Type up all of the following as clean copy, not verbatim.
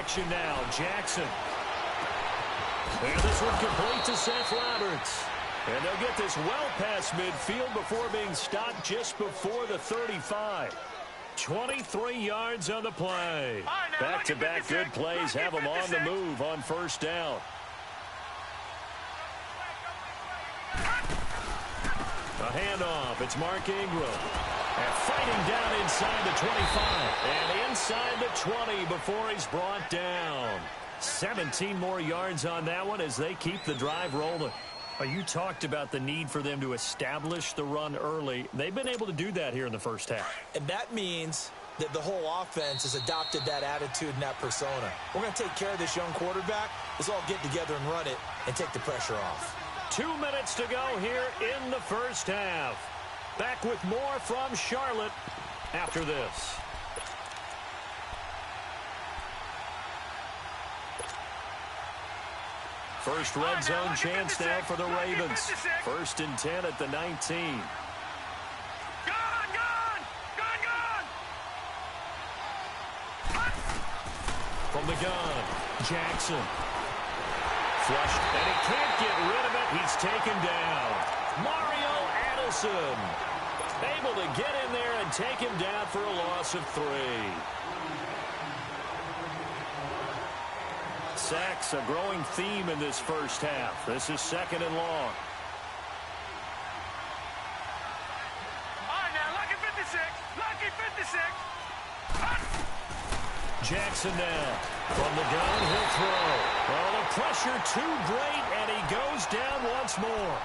action now. Jackson. And this one complete to Seth Roberts. And they'll get this well past midfield before being stopped just before the 35. 23 yards on the play. Back-to-back good plays have them on the move on first down. A handoff. It's Mark Ingram. And fighting down inside the 25. And inside the 20 before he's brought down. 17 more yards on that one as they keep the drive rolling. You talked about the need for them to establish the run early. They've been able to do that here in the first half. And that means that the whole offense has adopted that attitude and that persona. We're going to take care of this young quarterback. Let's all get together and run it and take the pressure off. 2 minutes to go here in the first half. Back with more from Charlotte after this. First red zone chance now for the Ravens. 1st and 10 at the 19. From the gun, Jackson. Flushed, and he can't get rid of it. He's taken down. Mario Addison able to get in there and take him down for a loss of 3. Sacks, a growing theme in this first half. This is 2nd and long. All right, now, lucky 56. Lucky 56. Jackson now. From the gun, he'll throw. Well, the pressure too great, and he goes down once more.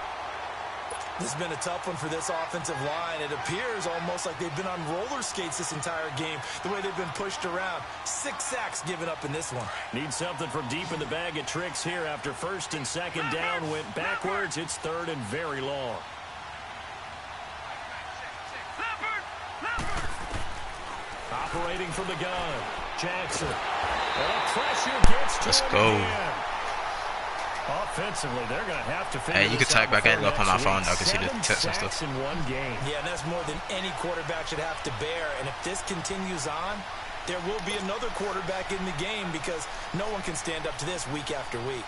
This has been a tough one for this offensive line. It appears almost like they've been on roller skates this entire game, the way they've been pushed around. 6 sacks given up in this one. Need something from deep in the bag of tricks here after 1st and 2nd down went backwards. It's 3rd and very long. Operating from the gun, Jackson. And the pressure gets to Let's him go. again. Offensively, they're going to have to figure Hey, you can this type out back in before up on my next phone. week. I can see the 7 text and sacks stuff. in one game. Yeah, and that's more than any quarterback should have to bear. And if this continues on, there will be another quarterback in the game because no one can stand up to this week after week.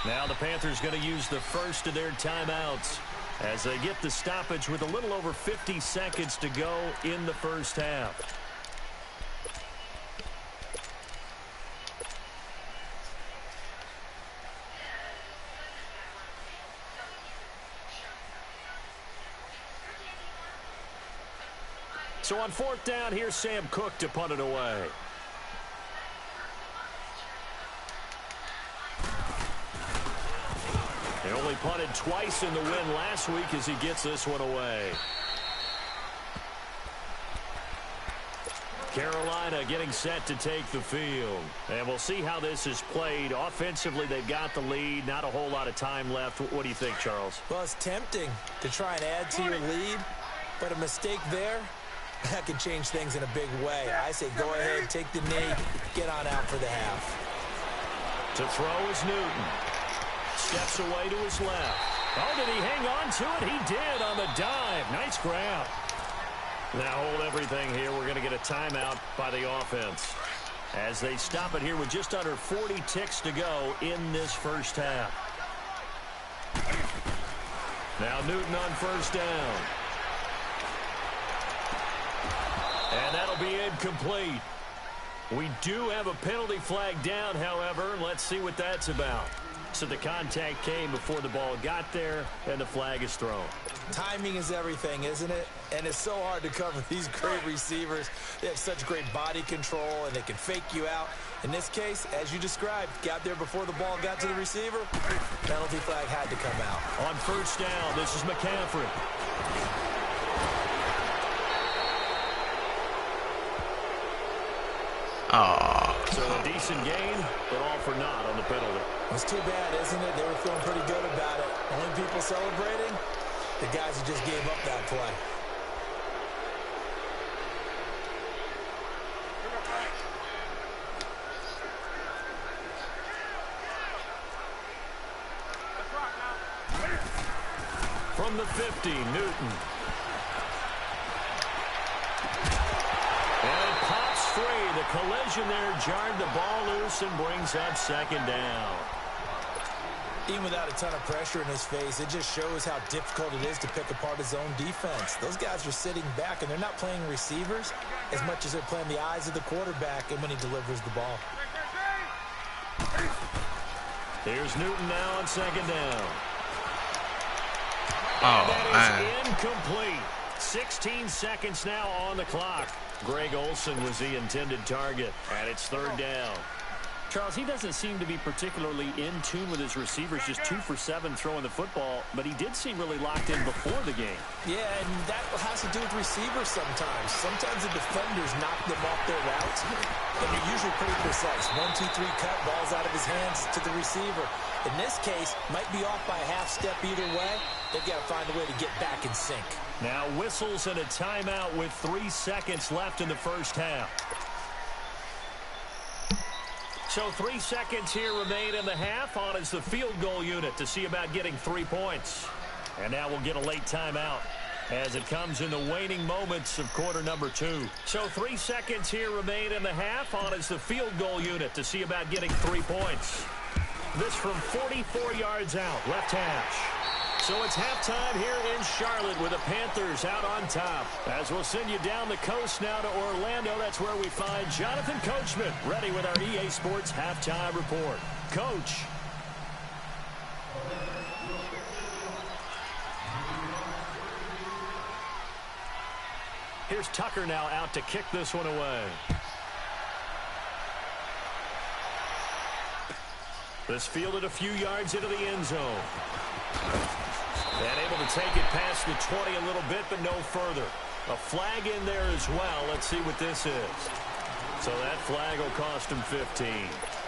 Now the Panthers going to use the first of their timeouts as they get the stoppage with a little over 50 seconds to go in the first half. So on 4th down, here's Sam Cook to punt it away. He only punted twice in the win last week as he gets this one away. Carolina getting set to take the field. And we'll see how this is played. Offensively, they've got the lead. Not a whole lot of time left. What do you think, Charles? Well, it's tempting to try and add to your lead, but a mistake there, that can change things in a big way. I say go ahead, take the knee, get on out for the half. To throw is Newton. Steps away to his left. Oh, did he hang on to it? He did on the dive. Nice grab. Now hold everything here. We're going to get a timeout by the offense as they stop it here with just under 40 ticks to go in this first half. Now Newton on 1st down. And that'll be incomplete. We do have a penalty flag down, however. Let's see what that's about. So the contact came before the ball got there, and the flag is thrown. Timing is everything, isn't it? And it's so hard to cover these great receivers. They have such great body control, and they can fake you out. In this case, as you described, got there before the ball got to the receiver. Penalty flag had to come out. On 1st down, this is McCaffrey. So a decent gain, but all for naught on the penalty. It's too bad, isn't it? They were feeling pretty good about it. Only people celebrating, the guys who just gave up that play. From the 50, Newton. And it pops free. The collision there jarred the ball loose and brings up second down. Even without a ton of pressure in his face, it just shows how difficult it is to pick apart his own defense. Those guys are sitting back, and they're not playing receivers as much as they're playing the eyes of the quarterback and when he delivers the ball. Here's Newton now on second down. Oh, that is incomplete. 16 seconds now on the clock. Greg Olsen was the intended target, and it's third down. Charles, he doesn't seem to be particularly in tune with his receivers, just 2 for 7 throwing the football, but he did seem really locked in before the game. Yeah, and that has to do with receivers sometimes. Sometimes the defenders knock them off their routes, and they're usually pretty precise. 1, 2, 3 cut, balls out of his hands to the receiver. In this case, might be off by a half step either way. They've got to find a way to get back in sync. Now whistles and a timeout with 3 seconds left in the first half. So 3 seconds here remain in the half. On is the field goal unit to see about getting 3 points. And now we'll get a late timeout as it comes in the waning moments of quarter number 2. So 3 seconds here remain in the half. On is the field goal unit to see about getting 3 points. This from 44 yards out, left hash. So it's halftime here in Charlotte with the Panthers out on top. As we'll send you down the coast now to Orlando, that's where we find Jonathan Coachman ready with our EA Sports halftime report. Coach. Here's Tucker now out to kick this one away. This fielded a few yards into the end zone. And able to take it past the 20 a little bit, but no further. A flag in there as well. Let's see what this is. So that flag will cost him 15.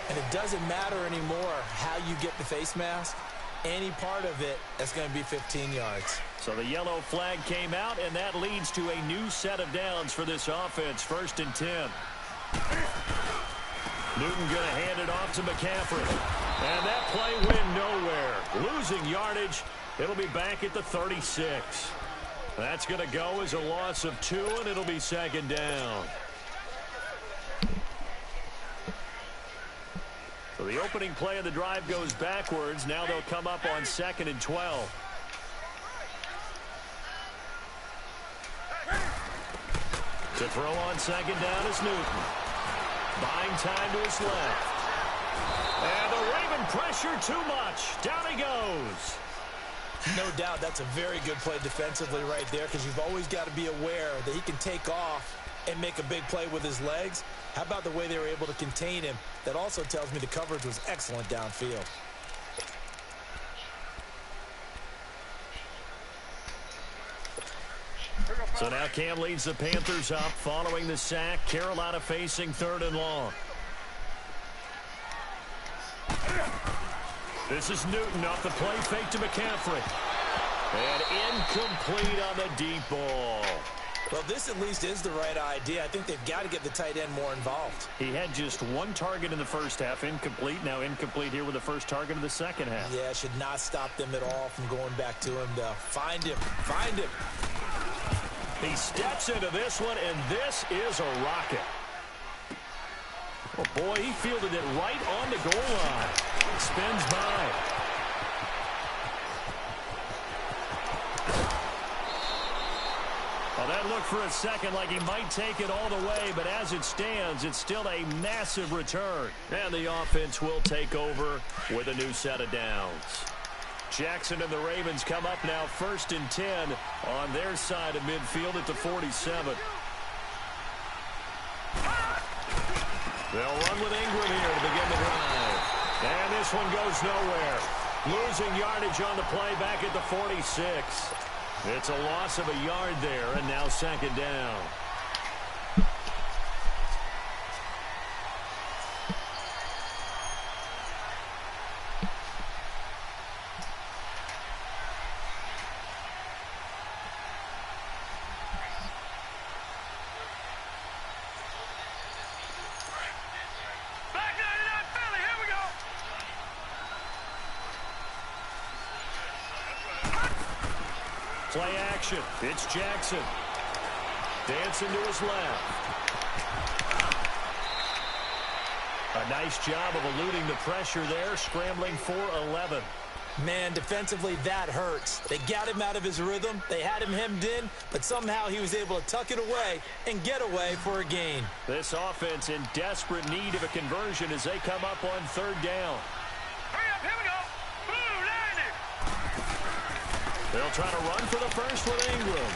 And it doesn't matter anymore how you get the face mask. Any part of it, that's going to be 15 yards. So the yellow flag came out, and that leads to a new set of downs for this offense. 1st and 10. Newton going to hand it off to McCaffrey. And that play went nowhere. Losing yardage. It'll be back at the 36. That's going to go as a loss of 2, and it'll be second down. So the opening play of the drive goes backwards. Now they'll come up on 2nd and 12. To throw on second down is Newton. Buying time to his left. And the Raven pressure too much. Down he goes. No doubt that's a very good play defensively right there, because you've always got to be aware that he can take off and make a big play with his legs. How about the way they were able to contain him? That also tells me the coverage was excellent downfield. So now Cam leads the Panthers up following the sack. Carolina facing 3rd and long. This is Newton off the play fake to McCaffrey. And incomplete on the deep ball. Well, this at least is the right idea. I think they've got to get the tight end more involved. He had just 1 target in the first half, incomplete. Now incomplete here with the first target of the second half. Yeah, it should not stop them at all from going back to him, though. Find him. Find him. He steps into this one, and this is a rocket. Oh, boy, he fielded it right on the goal line. Spins by. Well, that looked for a second like he might take it all the way, but as it stands, it's still a massive return. And the offense will take over with a new set of downs. Jackson and the Ravens come up now 1st and 10 on their side of midfield at the 47. They'll run with Ingram here to begin the drive. And this one goes nowhere. Losing yardage on the play back at the 46. It's a loss of a yard there, and now second down. Play action. It's Jackson. Dancing to his left. A nice job of eluding the pressure there, scrambling for 11. Man, defensively, that hurts. They got him out of his rhythm. They had him hemmed in, but somehow he was able to tuck it away and get away for a gain. This offense in desperate need of a conversion as they come up on third down. Hurry up, here we go. Blue, line it. They'll try to run for the first with Ingram.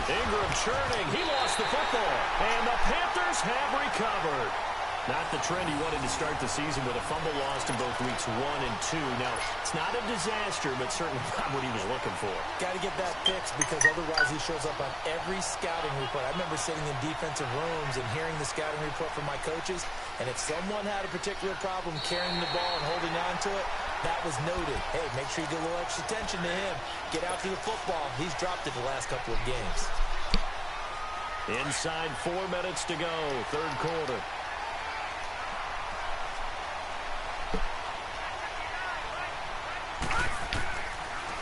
Ingram churning. He lost the football. And the Panthers have recovered. Not the trend he wanted to start the season with a fumble lost in both weeks 1 and 2. Now, it's not a disaster, but certainly not what he was looking for. Got to get that fixed because otherwise he shows up on every scouting report. I remember sitting in defensive rooms and hearing the scouting report from my coaches, and if someone had a particular problem carrying the ball and holding on to it, that was noted. Hey, make sure you get a little extra attention to him. Get out to the football. He's dropped it the last couple of games. Inside 4 minutes to go, third quarter.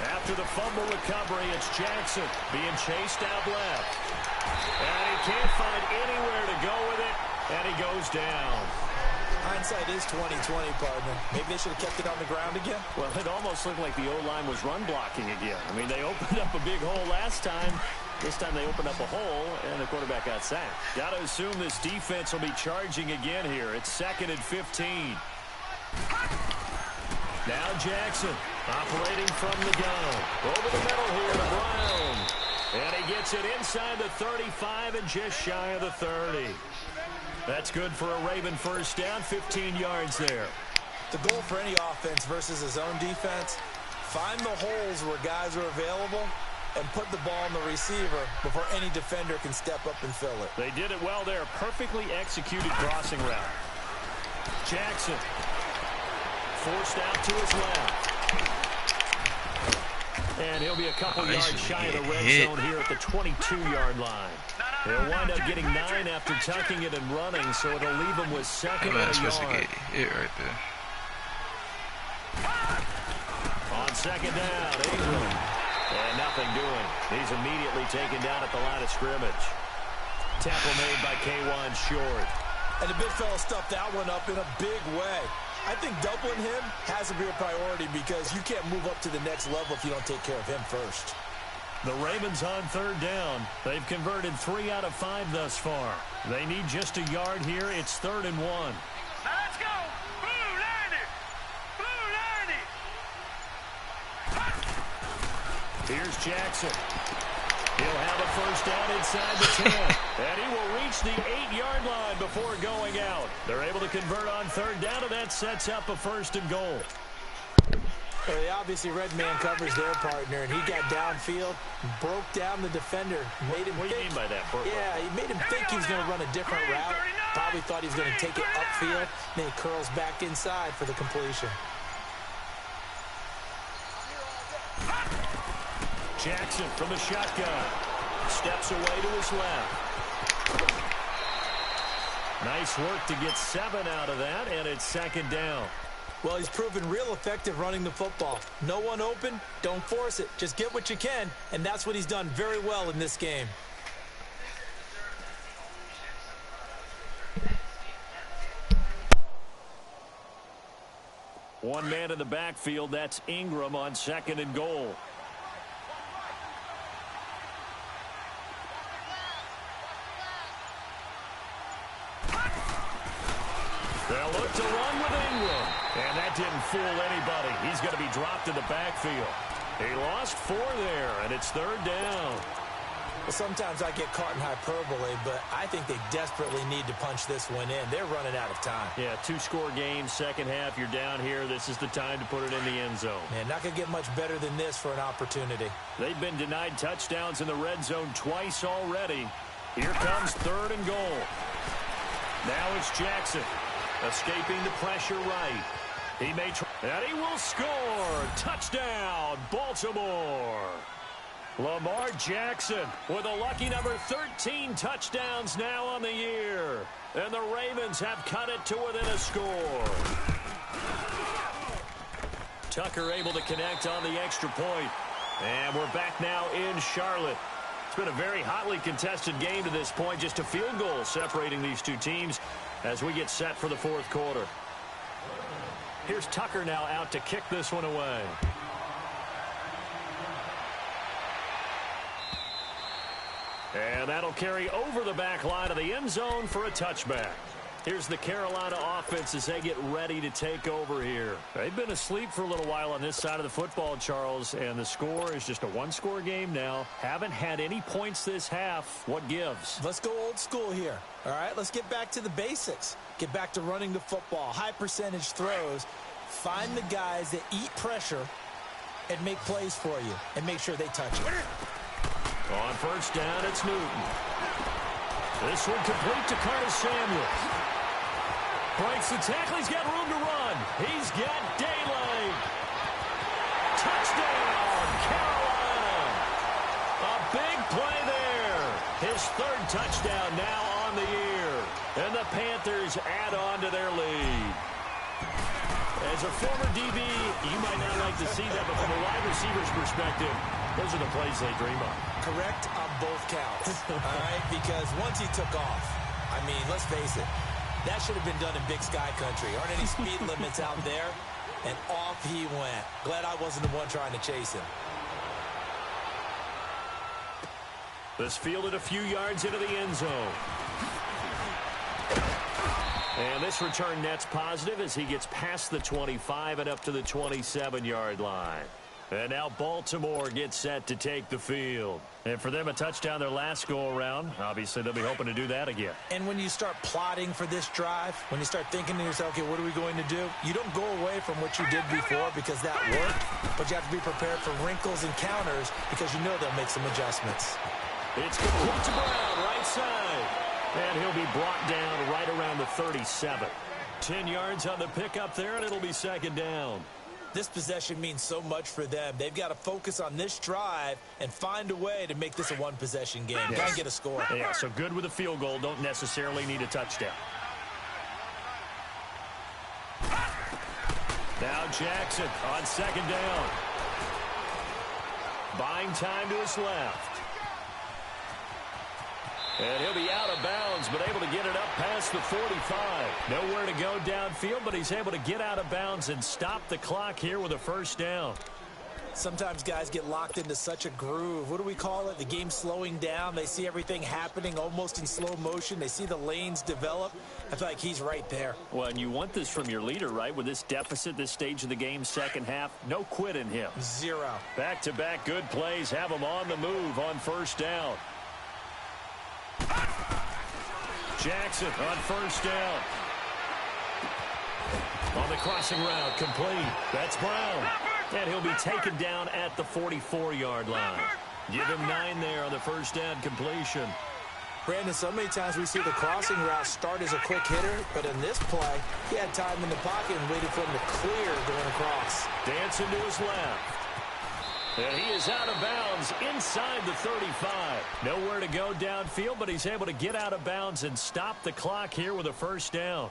After the fumble recovery, it's Jackson being chased out left. And he can't find anywhere to go with it, and he goes down. Hindsight is 20/20, partner. Maybe they should have kept it on the ground again. Well, it almost looked like the O-line was run blocking again. I mean, they opened up a big hole last time. This time they opened up a hole, and the quarterback got sacked. Got to assume this defense will be charging again here. It's 2nd and 15. Now Jackson operating from the gun. Over the middle here to Brown. And he gets it inside the 35 and just shy of the 30. That's good for a Raven first down, 15 yards there. The goal for any offense versus a zone defense, find the holes where guys are available and put the ball in the receiver before any defender can step up and fill it. They did it well there. Perfectly executed crossing route. Jackson forced out to his left. And he'll be a couple yards shy of the red zone here at the 22-yard line. They'll wind up getting 9 after tucking it and running, so it'll leave them with 2nd and a yard. Supposed to get hit right there. On 2nd down, Ingram. And nothing doing. He's immediately taken down at the line of scrimmage. Tackle made by K1 short. And the big fella stuffed that one up in a big way. I think doubling him has to be a priority because you can't move up to the next level if you don't take care of him first. The Ravens on third down. They've converted 3 out of 5 thus far. They need just a yard here. It's 3rd and 1. Now let's go. Blue, line it. Blue, line it. Here's Jackson. He'll have a first down inside the 10. And he will reach the 8-yard line before going out. They're able to convert on third down, and that sets up a 1st and goal. Well, they obviously red man covers their partner, and he got downfield, broke down the defender, made him What do you mean by that, Burke? Yeah, he made him think he was going to run a different route. Probably thought he was going to take it upfield. Then he curls back inside for the completion. Jackson from the shotgun. Steps away to his left. Nice work to get 7 out of that, and it's 2nd down. Well, he's proven real effective running the football. No one open, don't force it. Just get what you can, and that's what he's done very well in this game. One man in the backfield, that's Ingram on 2nd and goal. They'll look to run with Ingram. And that didn't fool anybody. He's going to be dropped in the backfield. He lost 4 there, and it's 3rd down. Well, sometimes I get caught in hyperbole, but I think they desperately need to punch this one in. They're running out of time. Yeah, 2-score game, second half. You're down here. This is the time to put it in the end zone. Man, not going to get much better than this for an opportunity. They've been denied touchdowns in the red zone twice already. Here comes 3rd and goal. Now it's Jackson. Escaping the pressure right. He may try, and he will score. Touchdown, Baltimore. Lamar Jackson with a lucky number 13 touchdowns now on the year. And the Ravens have cut it to within a score. Tucker able to connect on the extra point. And we're back now in Charlotte. It's been a very hotly contested game to this point. Just a field goal separating these two teams. as we get set for the fourth quarter. Here's Tucker now out to kick this one away. And that'll carry over the back line of the end zone for a touchback. Here's the Carolina offense as they get ready to take over here. They've been asleep for a little while on this side of the football, Charles, and the score is just a one-score game now. Haven't had any points this half. What gives? Let's go old school here. All right, let's get back to the basics. Get back to running the football, high percentage throws. Find the guys that eat pressure and make plays for you and make sure they touch it. On first down, it's Newton. This one complete to Curtis Samuel. Breaks the tackle. He's got room to run. He's got daylight. Touchdown, Carolina. A big play there. His third touchdown now on the year. And the Panthers add on to their lead. As a former DB, you might not like to see that, but from a wide receiver's perspective, those are the plays they dream of. Correct on both counts, all right? Because once he took off, I mean, let's face it, that should have been done in Big Sky Country. Aren't any speed limits out there? And off he went. Glad I wasn't the one trying to chase him. This fielded a few yards into the end zone. And this return net's positive as he gets past the 25 and up to the 27-yard line. And now Baltimore gets set to take the field. And for them, a touchdown their last go-around. Obviously, they'll be hoping to do that again. And when you start plotting for this drive, when you start thinking to yourself, okay, what are we going to do? You don't go away from what you did before because that worked, but you have to be prepared for wrinkles and counters because you know they'll make some adjustments. It's complete to Brown, right side. And he'll be brought down right around the 37. 10 yards on the pickup there, and it'll be second down. This possession means so much for them. They've got to focus on this drive and find a way to make this a one-possession game. Yes. Got to get a score. Yeah, so good with a field goal. Don't necessarily need a touchdown. Now Jackson on second down. Buying time to his left. And he'll be out of bounds, but able to get it up past the 45. Nowhere to go downfield, but he's able to get out of bounds and stop the clock here with a first down. Sometimes guys get locked into such a groove. What do we call it? The game's slowing down. They see everything happening almost in slow motion. They see the lanes develop. I feel like he's right there. Well, and you want this from your leader, right? With this deficit, this stage of the game, second half, no quit in him. Zero. Back-to-back good plays have him on the move on first down. Jackson on first down. On the crossing route, complete. That's Brown. And he'll be taken down at the 44-yard line. Give him 9 there on the first down completion. Brandon, so many times we see the crossing route start as a quick hitter, but in this play, he had time in the pocket and waited for him to clear going across. Dancing to his left. And he is out of bounds inside the 35. Nowhere to go downfield, but he's able to get out of bounds and stop the clock here with a first down.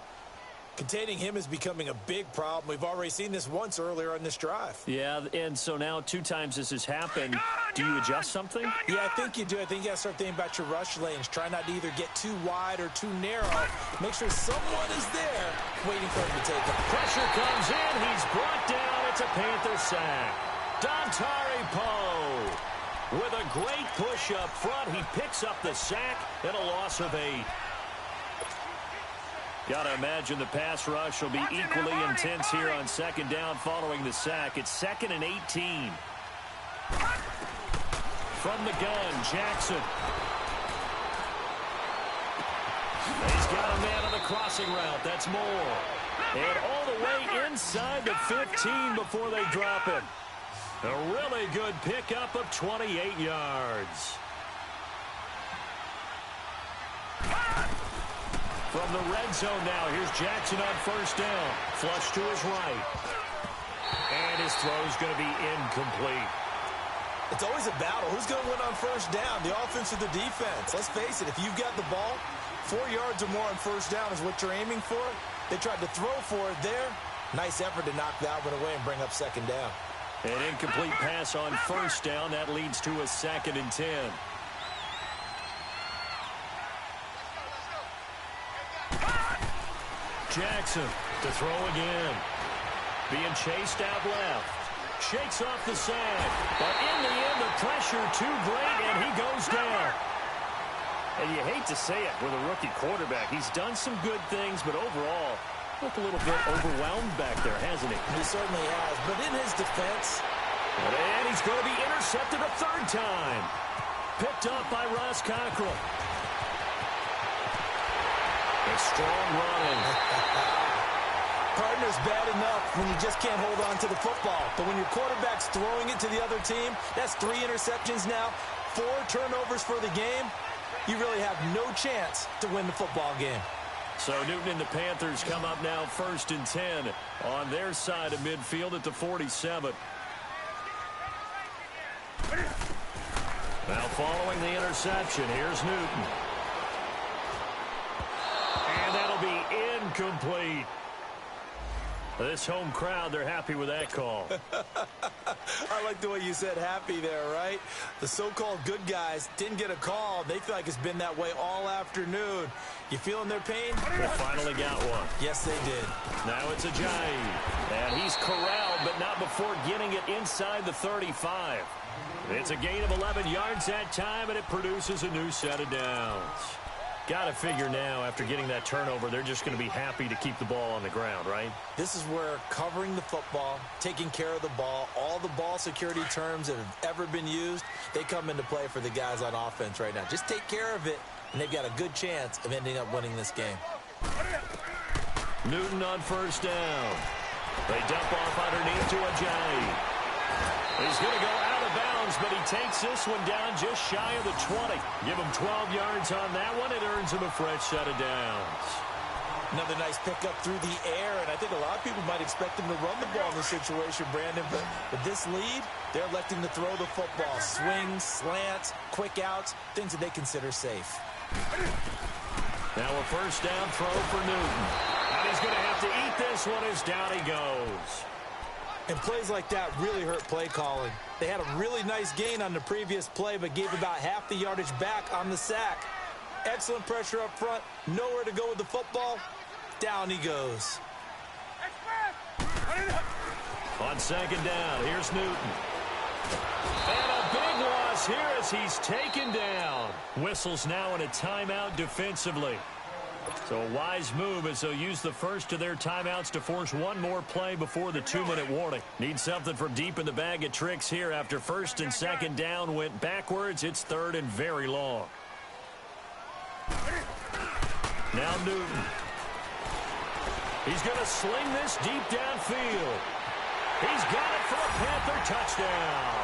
Containing him is becoming a big problem. We've already seen this once earlier on this drive. Yeah, and so now 2 times this has happened. Do you adjust something? Yeah, I think you do. I think you got to start thinking about your rush lanes. Try not to either get too wide or too narrow. Make sure someone is there waiting for him to take it. Pressure comes in. He's brought down. It's a Panther sack. Dontari Poe with a great push up front. He picks up the sack and a loss of 8. Got to imagine the pass rush will be equally intense here on second down following the sack. It's 2nd and 18. From the gun, Jackson. He's got a man on the crossing route. That's Moore. And all the way inside the 15 before they drop him. A really good pickup of 28 yards. From the red zone now, here's Jackson on first down. Flush to his right. And his throw's going to be incomplete. It's always a battle. Who's going to win on first down, the offense or the defense? Let's face it, if you've got the ball, 4 yards or more on first down is what you're aiming for. They tried to throw for it there. Nice effort to knock that one away and bring up second down. An incomplete pass on first down. That leads to a 2nd and 10. Jackson to throw again. Being chased out left. Shakes off the sack. But in the end, the pressure too great, and he goes down. And you hate to say it with a rookie quarterback. He's done some good things, but overall, looked a little bit overwhelmed back there, hasn't he? He certainly has. But in his defense... And he's going to be intercepted a third time. Picked up by Ross Cockrell. It's strong running. Partner's bad enough when you just can't hold on to the football. But when your quarterback's throwing it to the other team, that's 3 interceptions now, 4 turnovers for the game. You really have no chance to win the football game. So Newton and the Panthers come up now 1st and 10 on their side of midfield at the 47. Now following the interception, here's Newton. And that'll be incomplete. This home crowd, they're happy with that call. I like the way you said happy there, right? The so-called good guys didn't get a call. They feel like it's been that way all afternoon. You feeling their pain? They finally got one. Yes, they did. Now it's Ajayi. And he's corralled, but not before getting it inside the 35. It's a gain of 11 yards that time, and it produces a new set of downs. Got to figure now, after getting that turnover, they're just going to be happy to keep the ball on the ground, right? This is where covering the football, taking care of the ball, all the ball security terms that have ever been used, they come into play for the guys on offense right now. Just take care of it, and they've got a good chance of ending up winning this game. Newton on 1st down. They dump off underneath to Ajayi. He's going to go out of bounds, but he takes this one down just shy of the 20. Give him 12 yards on that one. It earns him a fresh set of downs. Another nice pickup through the air, and I think a lot of people might expect him to run the ball in this situation, Brandon, but with this lead, they're electing to throw the football. Swings, slants, quick outs, things that they consider safe. Now a 1st down throw for Newton. And he's going to have to eat this one as down he goes. And plays like that really hurt play calling. They had a really nice gain on the previous play, but gave about half the yardage back on the sack. Excellent pressure up front. Nowhere to go with the football. Down he goes. On 2nd down, here's Newton. And a big loss here as he's taken down. Whistles now in a timeout defensively. So a wise move as they'll use the first of their timeouts to force one more play before the 2-minute warning. Need something from deep in the bag of tricks here. After 1st and 2nd down went backwards, it's 3rd and very long. Now Newton. He's going to sling this deep downfield. He's got it for a Panther touchdown.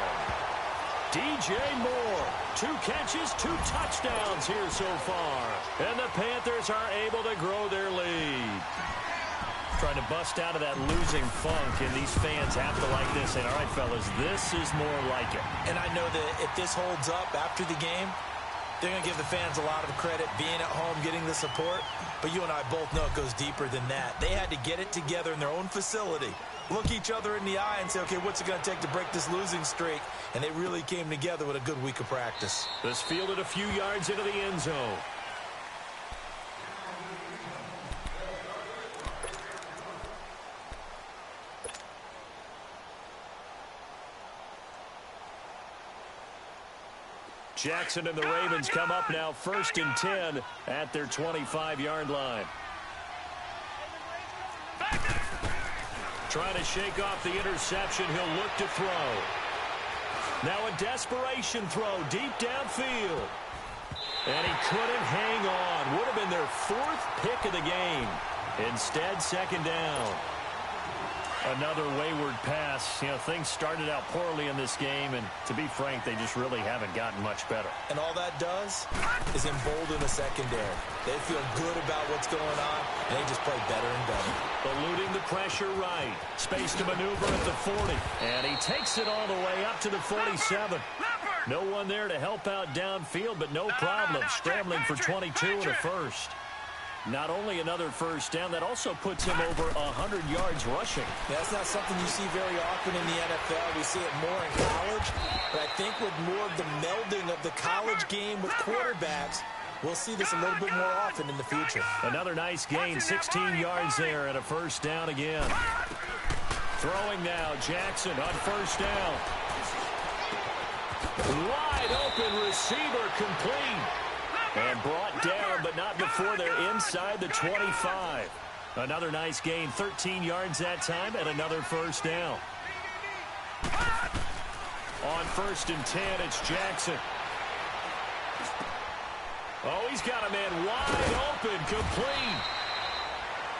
DJ Moore, 2 catches, 2 touchdowns here so far. And the Panthers are able to grow their lead. Trying to bust out of that losing funk, and these fans have to like this. And all right, fellas, this is more like it. And I know that if this holds up after the game, they're going to give the fans a lot of credit being at home, getting the support. But you and I both know it goes deeper than that. They had to get it together in their own facility, look each other in the eye and say, okay, what's it going to take to break this losing streak? And they really came together with a good week of practice. This fielded a few yards into the end zone. Jackson and the Ravens come up now 1st and 10 at their 25-yard line. Trying to shake off the interception. He'll look to throw. Now a desperation throw deep downfield. And he couldn't hang on. Would have been their 4th pick of the game. Instead, 2nd down. Another wayward pass. You know, things started out poorly in this game, and to be frank, they just really haven't gotten much better. And all that does is embolden the secondary. They feel good about what's going on, and they just play better and better. Eluding the pressure right. Space to maneuver at the 40. And he takes it all the way up to the 47. No one there to help out downfield, but no problem. Scrambling for 22 and a first. Not only another 1st down, that also puts him over 100 yards rushing. That's not something you see very often in the NFL. We see it more in college. But I think with more of the melding of the college game with quarterbacks, We'll see this a little bit more often in the future. Another nice gain, 16 yards there, and a first down again. Throwing now, Jackson on first down. Wide open receiver, complete. And brought down, but not before they're inside the 25. Another nice gain, 13 yards that time, and another first down. On 1st and 10, it's Jackson. Oh, he's got a man wide open, complete.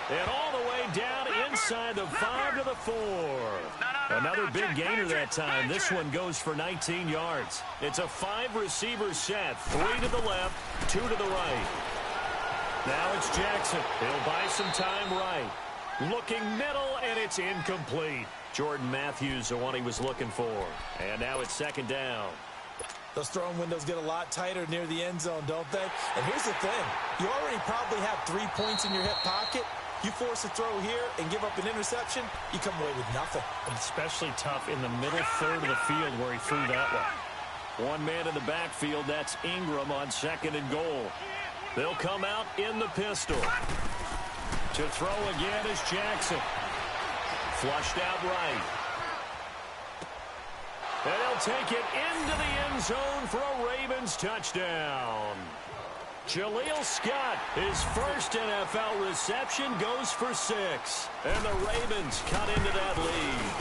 And all the way down inside the 5 to the 4. Another big gainer that time. This one goes for 19 yards. It's a 5-receiver set. 3 to the left, 2 to the right. Now it's Jackson. He'll buy some time right. Looking middle, and it's incomplete. Jordan Matthews, the one he was looking for. And now it's 2nd down. Those throwing windows get a lot tighter near the end zone, don't they? And here's the thing. You already probably have 3 points in your hip pocket. You force a throw here and give up an interception, you come away with nothing. Especially tough in the middle third of the field where he threw that one. One man in the backfield, that's Ingram on 2nd and goal. They'll come out in the pistol. To throw again is Jackson. Flushed out right. And he'll take it into the end zone for a Ravens touchdown. Jaleel Scott, his first NFL reception, goes for 6. And the Ravens cut into that lead.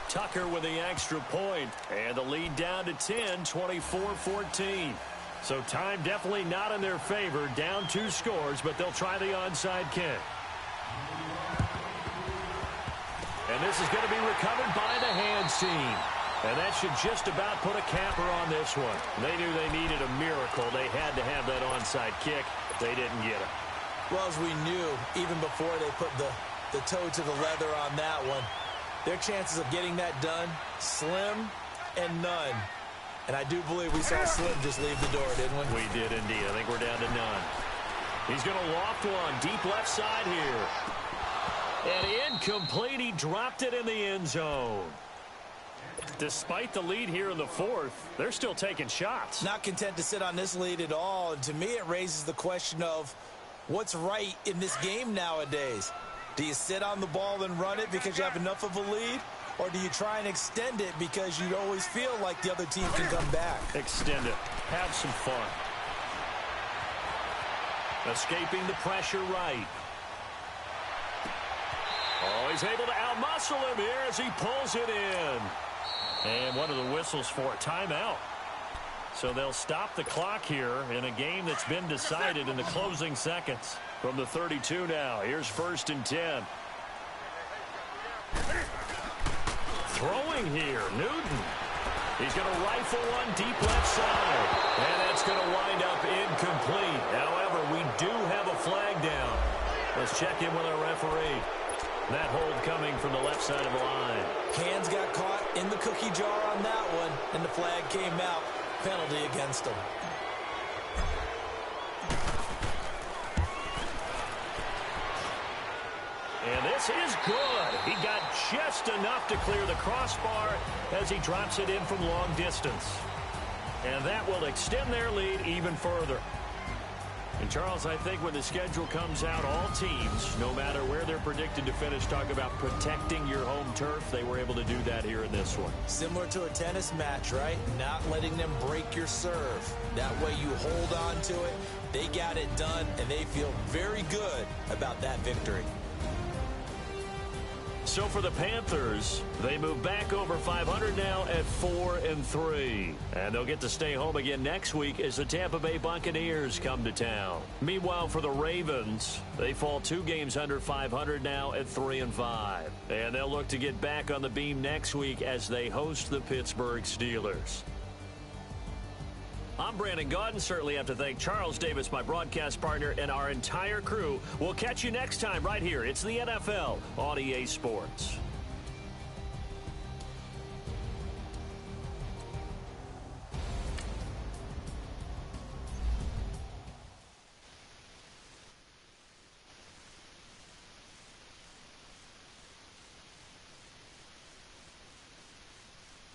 Tucker with the extra point. And the lead down to 10, 24-14. So time definitely not in their favor. Down 2 scores, but they'll try the onside kick. And this is going to be recovered by the hands team. And that should just about put a capper on this one. They knew they needed a miracle. They had to have that onside kick. They didn't get it. Well, as we knew, even before they put the toe to the leather on that one, their chances of getting that done, slim and none. And I do believe we saw Slim just leave the door, didn't we? We did indeed. I think we're down to none. He's going to loft one deep left side here. And incomplete. He dropped it in the end zone. Despite the lead here in the 4th, they're still taking shots. Not content to sit on this lead at all. And to me, it raises the question of what's right in this game nowadays. Do you sit on the ball and run it because you have enough of a lead? Or do you try and extend it because you always feel like the other team can come back? Extend it. Have some fun. Escaping the pressure right. Oh, he's able to outmuscle him here as he pulls it in. And one of the whistles for a timeout. So they'll stop the clock here in a game that's been decided in the closing seconds. From the 32 now, here's 1st and 10. Throwing here, Newton. He's going to rifle one deep left side. And that's going to wind up incomplete. However, we do have a flag down. Let's check in with our referee. That hold coming from the left side of the line. Hands got caught in the cookie jar on that one, and the flag came out. Penalty against him. And this is good. He got just enough to clear the crossbar as he drops it in from long distance. And that will extend their lead even further. And, Charles, I think when the schedule comes out, all teams, no matter where they're predicted to finish, talk about protecting your home turf. They were able to do that here in this one. Similar to a tennis match, right? Not letting them break your serve. That way you hold on to it. They got it done, and they feel very good about that victory. So for the Panthers, they move back over 500 now at 4-3. And they'll get to stay home again next week as the Tampa Bay Buccaneers come to town. Meanwhile, for the Ravens, they fall 2 games under 500 now at 3-5. And they'll look to get back on the beam next week as they host the Pittsburgh Steelers. I'm Brandon Gaudin. Certainly have to thank Charles Davis, my broadcast partner, and our entire crew. We'll catch you next time right here. It's the NFL on EA Sports.